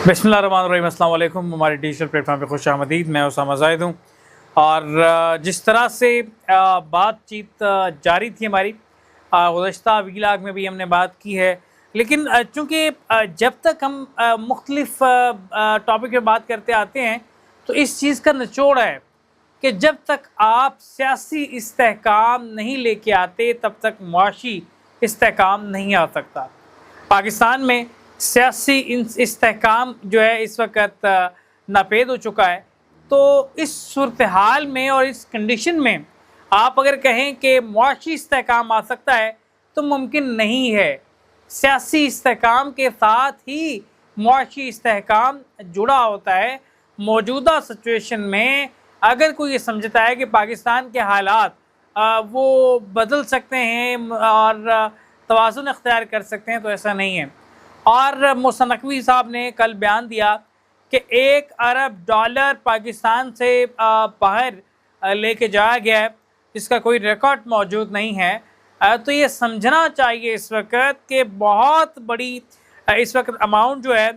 बिस्मिल्लाहिर्रहमानिर्रहीम, अस्सलाम वालेकुम। हमारे डिजिटल प्लेटफॉर्म पे खुश आमदीद। मैं उसामा ज़ाहिद हूँ और जिस तरह से बातचीत जारी थी हमारी, गुज़श्ता वीलाग में भी हमने बात की है, लेकिन चूँकि जब तक हम मुख्तलिफ टॉपिक पे बात करते आते हैं तो इस चीज़ का निचोड़ है कि जब तक आप सियासी इस्तेहकाम नहीं लेके आते तब तक मुआशी इस्तेहकाम नहीं आ सकता। पाकिस्तान में सियासी इस्तेहकाम जो है इस वक्त नापेद हो चुका है। तो इस सूरत हाल में और इस कंडीशन में आप अगर कहें कि मुआशी इस्तेहकाम आ सकता है तो मुमकिन नहीं है। सियासी इस्तेहकाम के साथ ही मुआशी इस्तेहकाम जुड़ा होता है। मौजूदा सिचुएशन में अगर कोई ये समझता है कि पाकिस्तान के हालात वो बदल सकते हैं और तवाज़ुन अख्तियार कर सकते हैं, तो ऐसा नहीं है। और मोहसिन नकवी साहब ने कल बयान दिया कि $1 अरब पाकिस्तान से बाहर लेके जाया गया है, जिसका कोई रिकॉर्ड मौजूद नहीं है। तो ये समझना चाहिए इस वक्त कि बहुत बड़ी इस वक्त अमाउंट जो है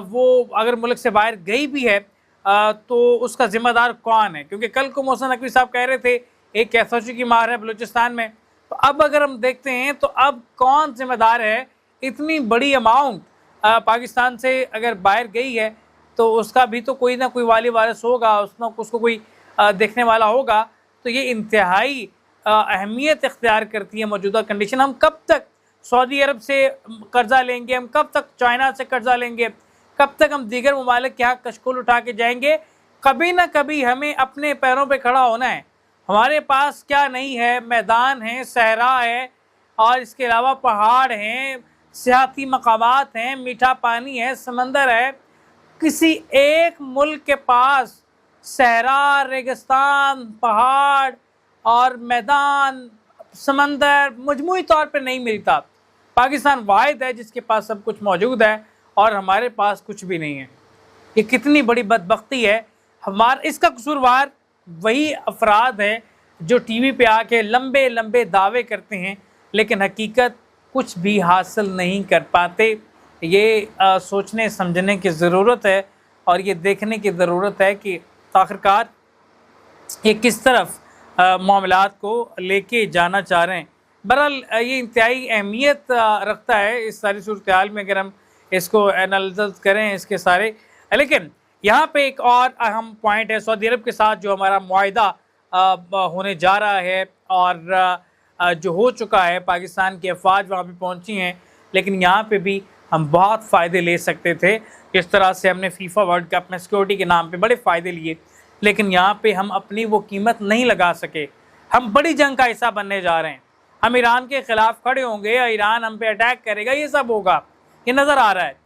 वो अगर मुल्क से बाहर गई भी है तो उसका ज़िम्मेदार कौन है, क्योंकि कल को मोहसिन नकवी साहब कह रहे थे एक कैसोशी की मार है बलूचिस्तान में। तो अब अगर हम देखते हैं तो अब कौन ज़िम्मेदार है। इतनी बड़ी अमाउंट पाकिस्तान से अगर बाहर गई है तो उसका भी तो कोई ना कोई वाली वारिस होगा, उसको कोई देखने वाला होगा। तो ये इंतहाई अहमियत इख्तियार करती है मौजूदा कंडीशन। हम कब तक सऊदी अरब से कर्ज़ा लेंगे, हम कब तक चाइना से कर्ज़ा लेंगे, कब तक हम दीगर ममालिक के यहाँ कशकोल उठा के जाएंगे। कभी ना कभी हमें अपने पैरों पे खड़ा होना है। हमारे पास क्या नहीं है, मैदान है, सहरा है और इसके अलावा पहाड़ हैं, सियाती मकामात हैं, मीठा पानी है, समंदर है। किसी एक मुल्क के पास सहरा, रेगिस्तान, पहाड़ और मैदान, समंदर मजमूई तौर पर नहीं मिलता। पाकिस्तान वाहिद है जिसके पास सब कुछ मौजूद है और हमारे पास कुछ भी नहीं है। ये कितनी बड़ी बदबख्ती है। इसका कसूरवार वही अफराद हैं जो टीवी पे आके लंबे लंबे दावे करते हैं लेकिन हकीकत कुछ भी हासिल नहीं कर पाते। ये सोचने समझने की ज़रूरत है और ये देखने की ज़रूरत है कि आखिरकार ये किस तरफ मामलात को लेके जाना चाह रहे हैं। बहरहाल ये इंतहाई अहमियत रखता है इस सारी सूरत हाल में अगर हम इसको एनालिसिस करें इसके सारे। लेकिन यहाँ पे एक और अहम पॉइंट है, सऊदी अरब के साथ जो हमारा मुआहिदा होने जा रहा है और जो हो चुका है, पाकिस्तान की अफवाज वहाँ पे पहुँची हैं, लेकिन यहाँ पे भी हम बहुत फ़ायदे ले सकते थे। इस तरह से हमने फीफा वर्ल्ड कप में सिक्योरिटी के नाम पे बड़े फ़ायदे लिए, लेकिन यहाँ पे हम अपनी वो कीमत नहीं लगा सके। हम बड़ी जंग का हिस्सा बनने जा रहे हैं। हम ईरान के ख़िलाफ़ खड़े होंगे, ईरान हम पे अटैक करेगा, ये सब होगा, ये नज़र आ रहा है।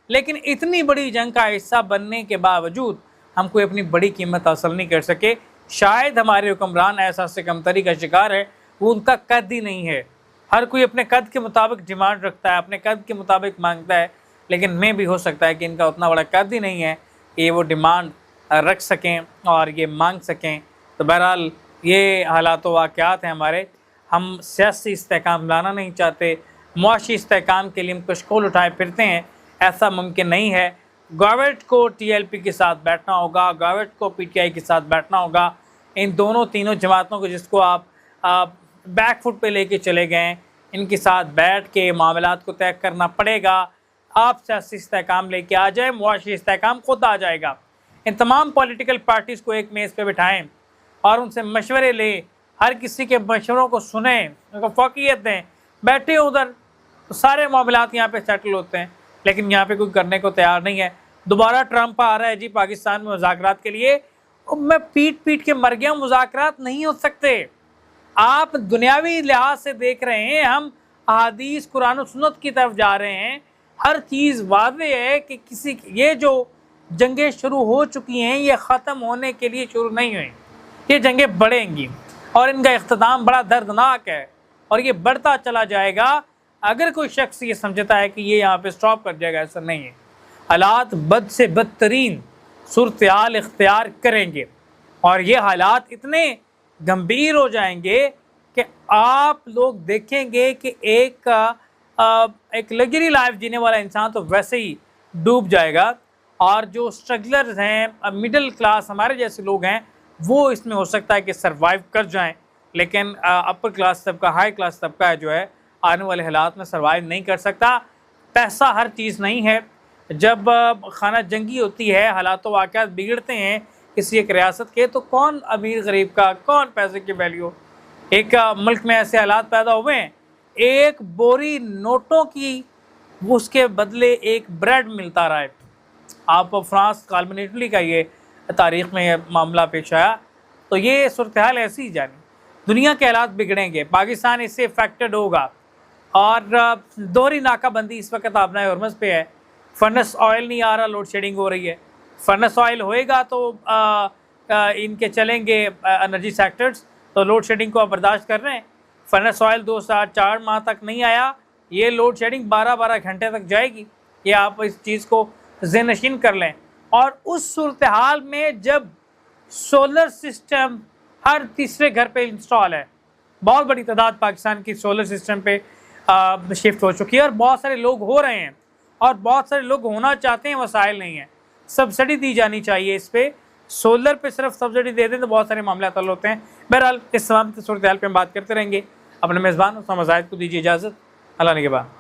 लेकिन इतनी बड़ी जंग का हिस्सा बनने के बावजूद हम कोई अपनी बड़ी कीमत हासिल नहीं कर सके। शायद हमारे हुक्मरान ऐसा से कमतरी का शिकार है, वो उनका कद ही नहीं है। हर कोई अपने कद के मुताबिक डिमांड रखता है, अपने कद के मुताबिक मांगता है, लेकिन मैं भी हो सकता है कि इनका उतना बड़ा कद ही नहीं है कि वो डिमांड रख सकें और ये मांग सकें। तो बहरहाल ये हालात वाक़यात हैं हमारे। हम सियासी इस्तेहकाम लाना नहीं चाहते, मुआशी इस्तेहकाम के लिए हम कशकोल उठाए फिरते हैं, ऐसा मुमकिन नहीं है। गवर्नमेंट को TLP के साथ बैठना होगा, गवर्नमेंट को PTI के साथ बैठना होगा। इन दोनों तीनों जमातों को जिसको आप बैक फुट पे लेके चले गए, इनके साथ बैठ के मामलात को तय करना पड़ेगा। आप सियासी इस्तेहकाम लेके आ जाए, मुआशी इस्तेहकाम खुद आ जाएगा। इन तमाम पॉलिटिकल पार्टीज़ को एक मेज़ पे बिठाएं और उनसे मशवरे लें, हर किसी के मशवरों को सुने, उनको फ़ौक़ियत दें। बैठे उधर तो सारे मामलात यहाँ पे सेटल होते हैं, लेकिन यहाँ पे कोई करने को तैयार नहीं है। दोबारा ट्रंप आ रहा है जी पाकिस्तान में मुज़ाकरात के लिए। मैं पीट के मर गया, मुज़ाकरात नहीं हो सकते। आप दुनियावी लिहाज से देख रहे हैं, हम अहादीस कुरान और सुन्नत की तरफ जा रहे हैं। हर चीज़ वाज़ेह है कि ये जो जंगें शुरू हो चुकी हैं ये ख़त्म होने के लिए शुरू नहीं हुई, ये जंगें बढ़ेंगी और इनका इख्तिताम बड़ा दर्दनाक है और ये बढ़ता चला जाएगा। अगर कोई शख्स ये समझता है कि ये यहाँ पे स्टॉप कर जाएगा, ऐसा नहीं है। हालात बद से बदतरीन सूरत हाल इख्तियार करेंगे और ये हालात इतने गंभीर हो जाएंगे कि आप लोग देखेंगे कि एक लग्जरी लाइफ जीने वाला इंसान तो वैसे ही डूब जाएगा और जो स्ट्रगलर्स हैं, मिडिल क्लास हमारे जैसे लोग हैं, वो इसमें हो सकता है कि सर्वाइव कर जाएं, लेकिन अपर क्लास तबका, हाई क्लास तबका जो है आने वाले हालात में सर्वाइव नहीं कर सकता। पैसा हर चीज़ नहीं है। जब खाना जंगी होती है, हालात वाक़यात बिगड़ते हैं किसी एक रियासत के, तो कौन अमीर गरीब का, कौन पैसे की वैल्यू। एक मुल्क में ऐसे हालात पैदा हुए हैं, एक बोरी नोटों की उसके बदले एक ब्रेड मिलता रहा है। आप फ्रांस काल्बन इटली का ये तारीख़ में ये मामला पेश आया। तो ये सूरत हाल ऐसी ही जानी, दुनिया के हालात बिगड़ेंगे, पाकिस्तान इससे अफेक्टेड होगा। और दोहरी नाकाबंदी इस वक्त आबनाए हरमज़ पे है, फर्नेस ऑयल नहीं आ रहा, लोड शेडिंग हो रही है। फर्नेस ऑयल होएगा तो इनके चलेंगे एनर्जी सेक्टर्स, तो लोड शेडिंग को आप बर्दाश्त कर रहे हैं। फर्नेस ऑयल 2-4 माह तक नहीं आया, ये लोड शेडिंग 12-12 घंटे तक जाएगी। ये आप इस चीज़ को ज़हनशीन कर लें। और उस सूरत हाल में जब सोलर सिस्टम हर तीसरे घर पे इंस्टॉल है, बहुत बड़ी तादाद पाकिस्तान की सोलर सिस्टम पे शिफ्ट हो चुकी है, और बहुत सारे लोग हो रहे हैं और बहुत सारे लोग होना चाहते हैं, वसाइल नहीं है। सब्सिडी दी जानी चाहिए इस पर, सोलर पे सिर्फ सब्सिडी दे दें तो बहुत सारे मामले हल होते हैं। बहरहाल इस तमाम सूरत हाल पर हम बात करते रहेंगे। अपने मेज़बान उस्मान ज़ाहिद को दीजिए इजाज़त। अल्लाह ने के बाद।